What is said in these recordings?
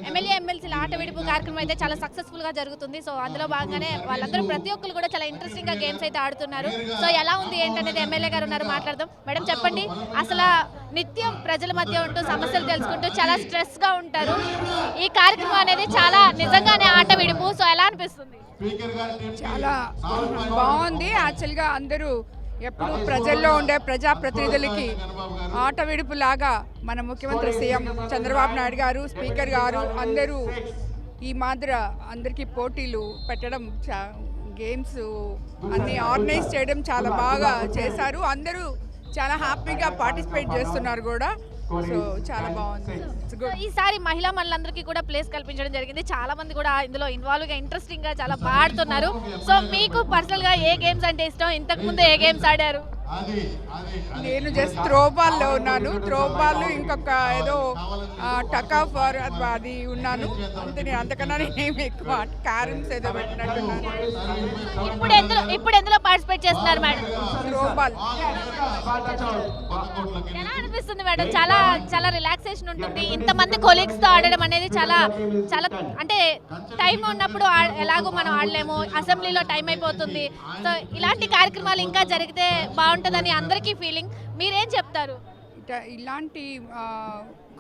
MLA ఎమ్మెల్సీల ఆట విడుపు కార్యక్రమం అయితే చాలా సక్సెస్ఫుల్ గా జరుగుతుంది. సో అందులో భాగంగానే వాళ్ళందరూ ప్రతి ఒక్కరు కూడా చాలా ఇంట్రెస్టింగ్ గా గేమ్స్ అయితే ఆడుతున్నారు. సో ఎలా ఉంది ఏంటనేది ఎమ్మెల్యే గారు ఉన్నారు, మాట్లాడదాం. మేడం చెప్పండి, అసలు నిత్యం ప్రజల మధ్య ఉంటూ సమస్యలు తెలుసుకుంటూ చాలా స్ట్రెస్ గా ఉంటారు. ఈ కార్యక్రమం అనేది చాలా నిజంగానే ఆట విడుపు. సో ఎలా అనిపిస్తుంది? చాలా బాగుంది. యాక్చువల్గా అందరూ ఎప్పుడు ప్రజల్లో ఉండే ప్రజాప్రతినిధులకి ఆట విడుపులాగా మన ముఖ్యమంత్రి సీఎం చంద్రబాబు నాయుడు గారు, స్పీకర్ గారు అందరూ ఈ మాదిర అందరికీ పోటీలు పెట్టడం, గేమ్స్ అన్నీ ఆర్గనైజ్ చేయడం చాలా బాగా చేశారు. అందరూ చాలా హ్యాపీగా పార్టిసిపేట్ చేస్తున్నారు కూడా. సో చాలా బాగుంది. ఈసారి మహిళా మనులందరికీ కూడా ప్లేస్ కల్పించడం జరిగింది. చాలా మంది కూడా ఇందులో ఇన్వాల్వ్ గా ఇంట్రెస్టింగ్ గా చాలా బాగా ఆడుతున్నారు. సో మీకు పర్సనల్ గా ఏ గేమ్స్ అంటే ఇష్టం? ఇంతకు ముందు ఏ గేమ్స్ ఆడారు? నేను జస్ట్ త్రోబాల్లో ఉన్నాను. త్రోబాల్ ఇంకొక ఏదో టకా ఫర్ అది ఉన్నాను అంతే. నేను అంతకన్నా నేనేమి ఎక్కువ క్యారమ్స్ ఏదో పెట్టినట్టున్నాను. ఇప్పుడు ఎందులో పార్టిసిపేట్ చేస్తున్నారు మేడం? త్రోబాల్. ఎలా అనిపిస్తుంది మేడం? చాలా చాలా రిలాక్సేషన్ ఉంటుంది. ఇంతమంది కొలీగ్స్ తో ఆడడం అనేది చాలా చాలా అంటే టైం ఉన్నప్పుడు ఎలాగో మనం ఆడలేము, అసెంబ్లీలో టైం అయిపోతుంది. సో ఇలాంటి కార్యక్రమాలు ఇంకా జరిగితే బాగుంటుందని అందరికీ ఫీలింగ్. మీరేం చెప్తారు? ఇలాంటి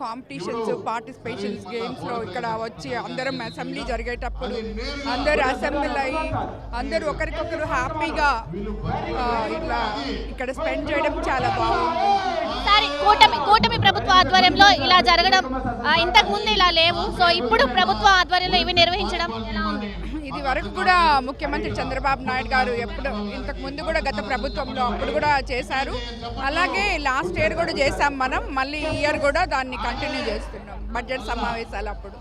కాంపిటీషన్స్, పార్టిసిపేషన్స్, గేమ్స్లో ఇక్కడ వచ్చి అందరం అసెంబ్లీ జరిగేటప్పుడు అందరు అసెంబ్లీ అయ్యి అందరూ ఒకరికొకరు హ్యాపీగా ఇట్లా ఇక్కడ స్పెండ్ చేయడం చాలా బాగుంది. ఈసారి కూటమి ప్రభుత్వ ఆధ్వర్యంలో ఇలా జరగడం ఇంతకు ముందు ఇలా లేవు. సో ఇప్పుడు ప్రభుత్వ ఆధ్వర్యంలో ఇవి నిర్వహించడం ఎలా ఉంది? ఇది వరకు కూడా ముఖ్యమంత్రి చంద్రబాబు నాయుడు గారు ఎప్పుడు ఇంతకు ముందు కూడా గత ప్రభుత్వంలో అప్పుడు కూడా చేశారు. అలాగే లాస్ట్ ఇయర్ కూడా చేసాం మనం. మళ్ళీ ఈ ఇయర్ కూడా దాన్ని కంటిన్యూ చేస్తున్నాం బడ్జెట్ సమావేశాలు అప్పుడు.